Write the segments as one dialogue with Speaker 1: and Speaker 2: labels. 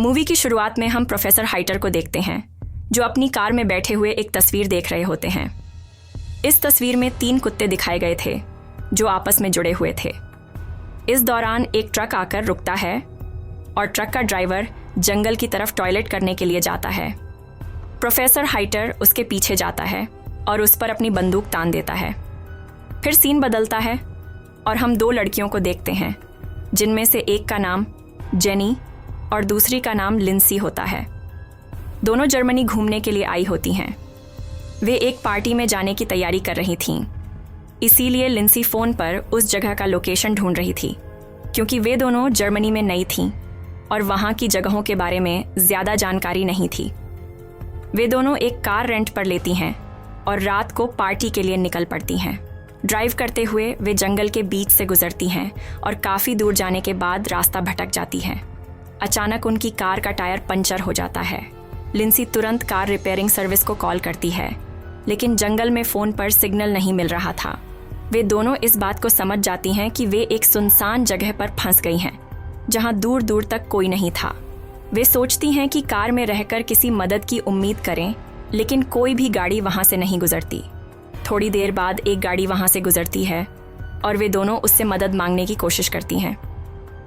Speaker 1: Movie की शुरुआत में हम प्रोफेसर हाइटर को देखते हैं, जो अपनी कार में बैठे हुए एक तस्वीर देख रहे होते हैं। इस तस्वीर में 3 कुत्ते दिखाए गए थे, जो आपस में जुड़े हुए थे। इस दौरान एक ट्रक आकर रुकता है और ट्रक का ड्राइवर जंगल की तरफ टॉयलेट करने के लिए जाता है। प्रोफेसर हाइटर उसके पीछे जाता है और उस पर अपनी बंदूक तान देता है। फिर सीन बदलता है और हम 2 लड़कियों को देखते हैं, जिनमें से एक का नाम जेनी और दूसरी का नाम लिंसी होता है। दोनों जर्मनी घूमने के लिए आई होती हैं। वे एक पार्टी में जाने की तैयारी कर रही थीं, इसीलिए लिंसी फ़ोन पर उस जगह का लोकेशन ढूंढ रही थी, क्योंकि वे दोनों जर्मनी में नई थीं और वहाँ की जगहों के बारे में ज़्यादा जानकारी नहीं थी। वे दोनों एक कार रेंट पर लेती हैं और रात को पार्टी के लिए निकल पड़ती हैं। ड्राइव करते हुए वे जंगल के बीच से गुजरती हैं और काफ़ी दूर जाने के बाद रास्ता भटक जाती हैं। अचानक उनकी कार का टायर पंचर हो जाता है। लिंसी तुरंत कार रिपेयरिंग सर्विस को कॉल करती है, लेकिन जंगल में फ़ोन पर सिग्नल नहीं मिल रहा था। वे दोनों इस बात को समझ जाती हैं कि वे एक सुनसान जगह पर फंस गई हैं, जहां दूर दूर तक कोई नहीं था। वे सोचती हैं कि कार में रहकर किसी मदद की उम्मीद करें, लेकिन कोई भी गाड़ी वहां से नहीं गुजरती। थोड़ी देर बाद एक गाड़ी वहां से गुजरती है और वे दोनों उससे मदद मांगने की कोशिश करती हैं।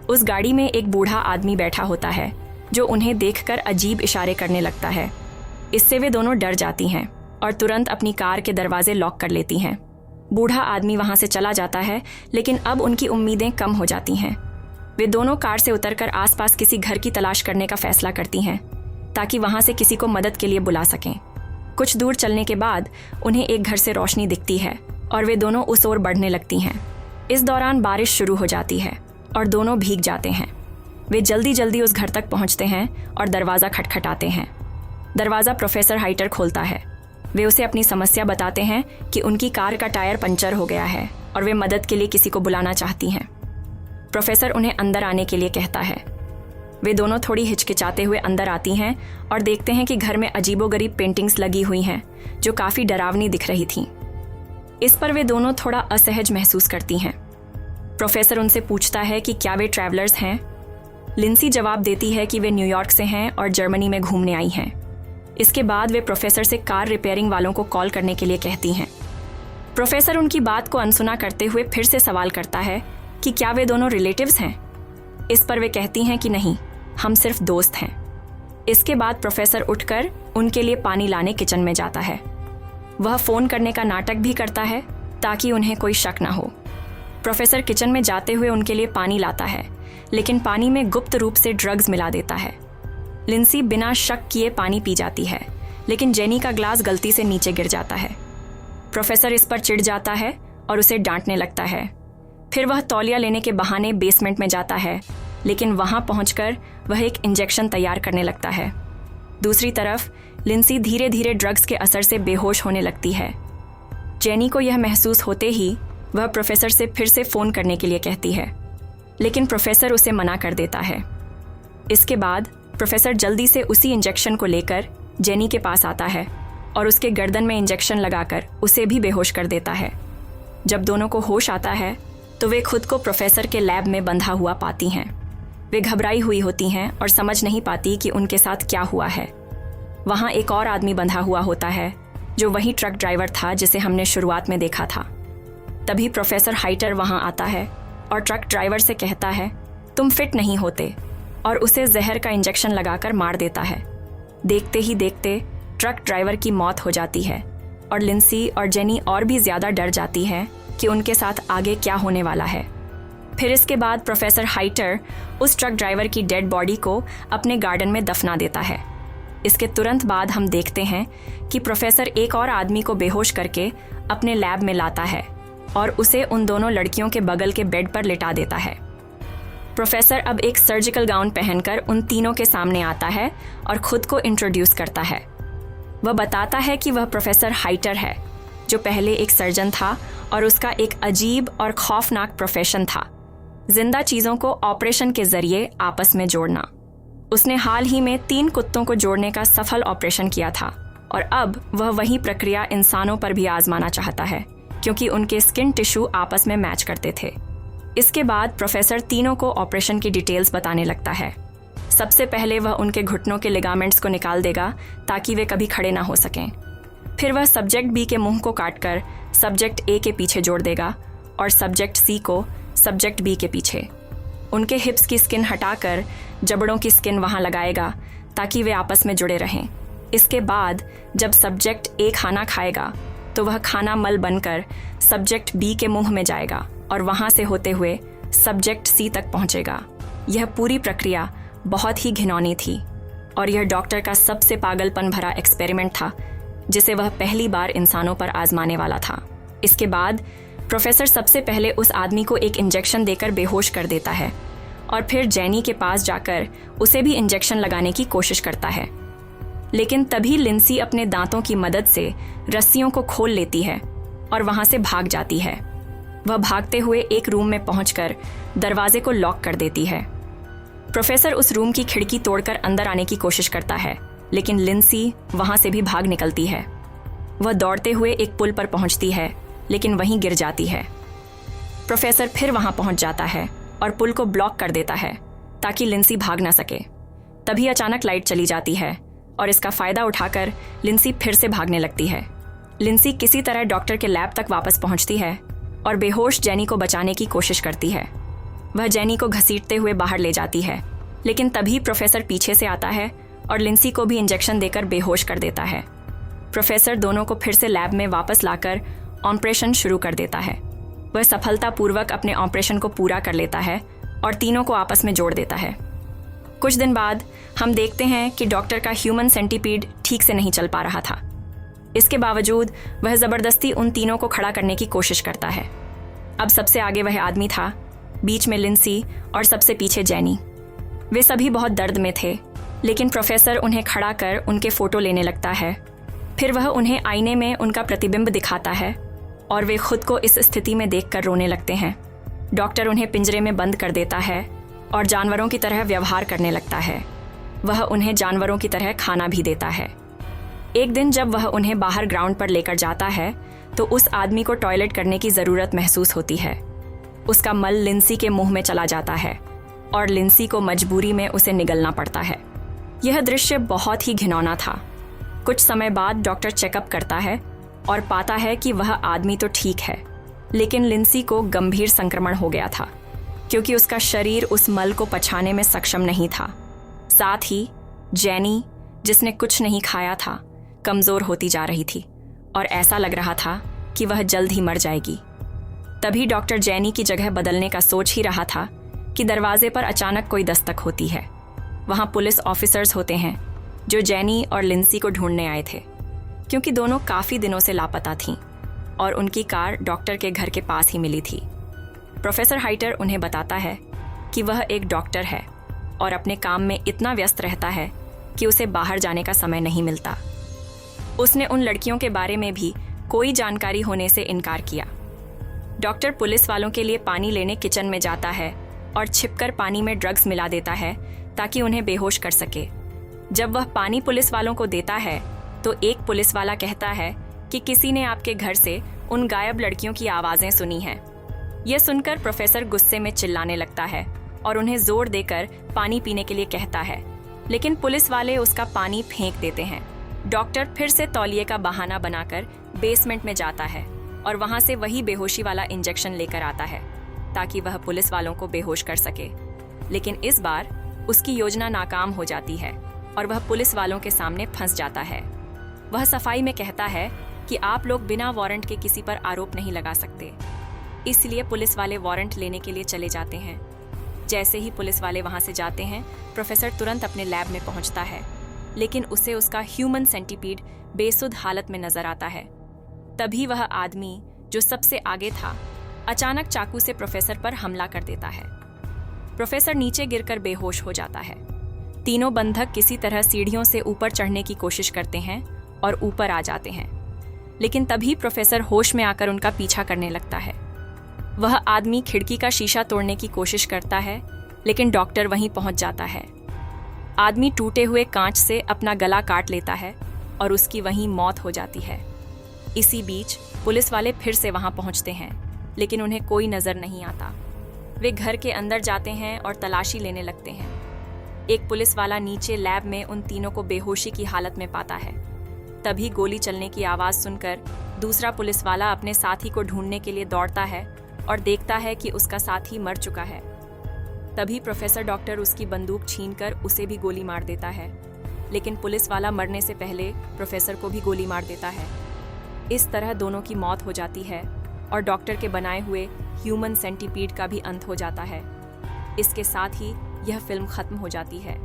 Speaker 1: उस गाड़ी में एक बूढ़ा आदमी बैठा होता है, जो उन्हें देखकर अजीब इशारे करने लगता है। इससे वे दोनों डर जाती हैं और तुरंत अपनी कार के दरवाजे लॉक कर लेती हैं। बूढ़ा आदमी वहां से चला जाता है, लेकिन अब उनकी उम्मीदें कम हो जाती हैं। वे दोनों कार से उतरकर आसपास किसी घर की तलाश करने का फैसला करती हैं, ताकि वहां से किसी को मदद के लिए बुला सकें। कुछ दूर चलने के बाद उन्हें एक घर से रोशनी दिखती है और वे दोनों उस ओर बढ़ने लगती हैं। इस दौरान बारिश शुरू हो जाती है और दोनों भीग जाते हैं। वे जल्दी जल्दी उस घर तक पहुंचते हैं और दरवाज़ा खटखटाते हैं। दरवाज़ा प्रोफेसर हाइटर खोलता है। वे उसे अपनी समस्या बताते हैं कि उनकी कार का टायर पंचर हो गया है और वे मदद के लिए किसी को बुलाना चाहती हैं। प्रोफेसर उन्हें अंदर आने के लिए कहता है। वे दोनों थोड़ी हिचकिचाते हुए अंदर आती हैं और देखते हैं कि घर में अजीबोगरीब पेंटिंग्स लगी हुई हैं, जो काफ़ी डरावनी दिख रही थीं। इस पर वे दोनों थोड़ा असहज महसूस करती हैं। प्रोफेसर उनसे पूछता है कि क्या वे ट्रैवलर्स हैं। लिंसी जवाब देती है कि वे न्यूयॉर्क से हैं और जर्मनी में घूमने आई हैं। इसके बाद वे प्रोफेसर से कार रिपेयरिंग वालों को कॉल करने के लिए कहती हैं। प्रोफेसर उनकी बात को अनसुना करते हुए फिर से सवाल करता है कि क्या वे दोनों रिलेटिव्स हैं। इस पर वे कहती हैं कि नहीं, हम सिर्फ दोस्त हैं। इसके बाद प्रोफेसर उठकर उनके लिए पानी लाने किचन में जाता है। वह फ़ोन करने का नाटक भी करता है ताकि उन्हें कोई शक ना हो। प्रोफेसर किचन में जाते हुए उनके लिए पानी लाता है, लेकिन पानी में गुप्त रूप से ड्रग्स मिला देता है। लिंसी बिना शक किए पानी पी जाती है, लेकिन जेनी का ग्लास गलती से नीचे गिर जाता है। प्रोफेसर इस पर चिढ़ जाता है और उसे डांटने लगता है। फिर वह तौलिया लेने के बहाने बेसमेंट में जाता है, लेकिन वहां पहुंचकर वह एक इंजेक्शन तैयार करने लगता है। दूसरी तरफ लिंसी धीरे धीरे ड्रग्स के असर से बेहोश होने लगती है। जेनी को यह महसूस होते ही वह प्रोफेसर से फिर से फ़ोन करने के लिए कहती है, लेकिन प्रोफेसर उसे मना कर देता है। इसके बाद प्रोफेसर जल्दी से उसी इंजेक्शन को लेकर जेनी के पास आता है और उसके गर्दन में इंजेक्शन लगाकर उसे भी बेहोश कर देता है। जब दोनों को होश आता है तो वे खुद को प्रोफेसर के लैब में बंधा हुआ पाती हैं। वे घबराई हुई होती हैं और समझ नहीं पाती कि उनके साथ क्या हुआ है। वहाँ एक और आदमी बंधा हुआ होता है, जो वही ट्रक ड्राइवर था जिसे हमने शुरुआत में देखा था। तभी प्रोफेसर हाइटर वहाँ आता है और ट्रक ड्राइवर से कहता है, तुम फिट नहीं होते, और उसे जहर का इंजेक्शन लगाकर मार देता है। देखते ही देखते ट्रक ड्राइवर की मौत हो जाती है और लिंसी और जेनी और भी ज़्यादा डर जाती है कि उनके साथ आगे क्या होने वाला है। फिर इसके बाद प्रोफेसर हाइटर उस ट्रक ड्राइवर की डेड बॉडी को अपने गार्डन में दफना देता है। इसके तुरंत बाद हम देखते हैं कि प्रोफेसर एक और आदमी को बेहोश करके अपने लैब में लाता है और उसे उन दोनों लड़कियों के बगल के बेड पर लिटा देता है। प्रोफेसर अब एक सर्जिकल गाउन पहनकर उन तीनों के सामने आता है और खुद को इंट्रोड्यूस करता है। वह बताता है कि वह प्रोफेसर हाइटर है, जो पहले एक सर्जन था और उसका एक अजीब और खौफनाक प्रोफेशन था, जिंदा चीज़ों को ऑपरेशन के जरिए आपस में जोड़ना। उसने हाल ही में 3 कुत्तों को जोड़ने का सफल ऑपरेशन किया था और अब वह वही प्रक्रिया इंसानों पर भी आजमाना चाहता है, क्योंकि उनके स्किन टिश्यू आपस में मैच करते थे। इसके बाद प्रोफेसर तीनों को ऑपरेशन की डिटेल्स बताने लगता है। सबसे पहले वह उनके घुटनों के लिगामेंट्स को निकाल देगा ताकि वे कभी खड़े ना हो सकें। फिर वह सब्जेक्ट बी के मुंह को काटकर सब्जेक्ट ए के पीछे जोड़ देगा और सब्जेक्ट सी को सब्जेक्ट बी के पीछे। उनके हिप्स की स्किन हटाकर जबड़ों की स्किन वहां लगाएगा ताकि वे आपस में जुड़े रहें। इसके बाद जब सब्जेक्ट ए खाना खाएगा तो वह खाना मल बनकर सब्जेक्ट बी के मुंह में जाएगा और वहां से होते हुए सब्जेक्ट सी तक पहुंचेगा। यह पूरी प्रक्रिया बहुत ही घिनौनी थी और यह डॉक्टर का सबसे पागलपन भरा एक्सपेरिमेंट था जिसे वह पहली बार इंसानों पर आजमाने वाला था। इसके बाद प्रोफेसर सबसे पहले उस आदमी को एक इंजेक्शन देकर बेहोश कर देता है और फिर जेनी के पास जाकर उसे भी इंजेक्शन लगाने की कोशिश करता है। लेकिन तभी लिंसी अपने दांतों की मदद से रस्सियों को खोल लेती है और वहां से भाग जाती है। वह भागते हुए एक रूम में पहुंचकर दरवाजे को लॉक कर देती है। प्रोफेसर उस रूम की खिड़की तोड़कर अंदर आने की कोशिश करता है, लेकिन लिंसी वहां से भी भाग निकलती है। वह दौड़ते हुए एक पुल पर पहुंचती है, लेकिन वहीं गिर जाती है। प्रोफेसर फिर वहां पहुंच जाता है और पुल को ब्लॉक कर देता है ताकि लिंसी भाग ना सके। तभी अचानक लाइट चली जाती है और इसका फायदा उठाकर लिंसी फिर से भागने लगती है। लिंसी किसी तरह डॉक्टर के लैब तक वापस पहुंचती है और बेहोश जेनी को बचाने की कोशिश करती है। वह जेनी को घसीटते हुए बाहर ले जाती है, लेकिन तभी प्रोफेसर पीछे से आता है और लिंसी को भी इंजेक्शन देकर बेहोश कर देता है। प्रोफेसर दोनों को फिर से लैब में वापस लाकर ऑपरेशन शुरू कर देता है। वह सफलतापूर्वक अपने ऑपरेशन को पूरा कर लेता है और तीनों को आपस में जोड़ देता है। कुछ दिन बाद हम देखते हैं कि डॉक्टर का ह्यूमन सेंटीपीड ठीक से नहीं चल पा रहा था। इसके बावजूद वह ज़बरदस्ती उन तीनों को खड़ा करने की कोशिश करता है। अब सबसे आगे वह आदमी था, बीच में लिंसी और सबसे पीछे जेनी। वे सभी बहुत दर्द में थे, लेकिन प्रोफेसर उन्हें खड़ा कर उनके फ़ोटो लेने लगता है। फिर वह उन्हें आईने में उनका प्रतिबिंब दिखाता है और वे खुद को इस स्थिति में देखकर रोने लगते हैं। डॉक्टर उन्हें पिंजरे में बंद कर देता है और जानवरों की तरह व्यवहार करने लगता है। वह उन्हें जानवरों की तरह खाना भी देता है। एक दिन जब वह उन्हें बाहर ग्राउंड पर लेकर जाता है तो उस आदमी को टॉयलेट करने की ज़रूरत महसूस होती है। उसका मल लिंसी के मुंह में चला जाता है और लिंसी को मजबूरी में उसे निगलना पड़ता है। यह दृश्य बहुत ही घिनौना था। कुछ समय बाद डॉक्टर चेकअप करता है और पाता है कि वह आदमी तो ठीक है, लेकिन लिंसी को गंभीर संक्रमण हो गया था क्योंकि उसका शरीर उस मल को पचाने में सक्षम नहीं था। साथ ही जेनी, जिसने कुछ नहीं खाया था, कमज़ोर होती जा रही थी और ऐसा लग रहा था कि वह जल्द ही मर जाएगी। तभी डॉक्टर जेनी की जगह बदलने का सोच ही रहा था कि दरवाजे पर अचानक कोई दस्तक होती है। वहाँ पुलिस ऑफिसर्स होते हैं जो जेनी और लिंसी को ढूंढने आए थे क्योंकि दोनों काफ़ी दिनों से लापता थीं और उनकी कार डॉक्टर के घर के पास ही मिली थी। प्रोफेसर हाइटर उन्हें बताता है कि वह एक डॉक्टर है और अपने काम में इतना व्यस्त रहता है कि उसे बाहर जाने का समय नहीं मिलता। उसने उन लड़कियों के बारे में भी कोई जानकारी होने से इनकार किया। डॉक्टर पुलिस वालों के लिए पानी लेने किचन में जाता है और छिपकर पानी में ड्रग्स मिला देता है ताकि उन्हें बेहोश कर सके। जब वह पानी पुलिस वालों को देता है तो एक पुलिस वाला कहता है कि किसी ने आपके घर से उन गायब लड़कियों की आवाज़ें सुनी हैं। यह सुनकर प्रोफेसर गुस्से में चिल्लाने लगता है और उन्हें जोर देकर पानी पीने के लिए कहता है, लेकिन पुलिस वाले उसका पानी फेंक देते हैं। डॉक्टर फिर से तौलिए का बहाना बनाकर बेसमेंट में जाता है और वहां से वही बेहोशी वाला इंजेक्शन लेकर आता है ताकि वह पुलिस वालों को बेहोश कर सके। लेकिन इस बार उसकी योजना नाकाम हो जाती है और वह पुलिस वालों के सामने फंस जाता है। वह सफाई में कहता है कि आप लोग बिना वारंट के किसी पर आरोप नहीं लगा सकते, इसलिए पुलिस वाले वारंट लेने के लिए चले जाते हैं। जैसे ही पुलिस वाले वहां से जाते हैं, प्रोफेसर तुरंत अपने लैब में पहुंचता है, लेकिन उसे उसका ह्यूमन सेंटीपीड बेसुध हालत में नजर आता है। तभी वह आदमी जो सबसे आगे था अचानक चाकू से प्रोफेसर पर हमला कर देता है। प्रोफेसर नीचे गिरकर बेहोश हो जाता है। तीनों बंधक किसी तरह सीढ़ियों से ऊपर चढ़ने की कोशिश करते हैं और ऊपर आ जाते हैं, लेकिन तभी प्रोफेसर होश में आकर उनका पीछा करने लगता है। वह आदमी खिड़की का शीशा तोड़ने की कोशिश करता है, लेकिन डॉक्टर वहीं पहुंच जाता है। आदमी टूटे हुए कांच से अपना गला काट लेता है और उसकी वहीं मौत हो जाती है। इसी बीच पुलिस वाले फिर से वहां पहुंचते हैं, लेकिन उन्हें कोई नजर नहीं आता। वे घर के अंदर जाते हैं और तलाशी लेने लगते हैं। एक पुलिस वाला नीचे लैब में उन तीनों को बेहोशी की हालत में पाता है। तभी गोली चलने की आवाज़ सुनकर दूसरा पुलिस वाला अपने साथी को ढूंढने के लिए दौड़ता है और देखता है कि उसका साथी मर चुका है। तभी प्रोफेसर डॉक्टर उसकी बंदूक छीनकर उसे भी गोली मार देता है, लेकिन पुलिस वाला मरने से पहले प्रोफेसर को भी गोली मार देता है। इस तरह दोनों की मौत हो जाती है और डॉक्टर के बनाए हुए ह्यूमन सेंटीपीड का भी अंत हो जाता है। इसके साथ ही यह फिल्म खत्म हो जाती है।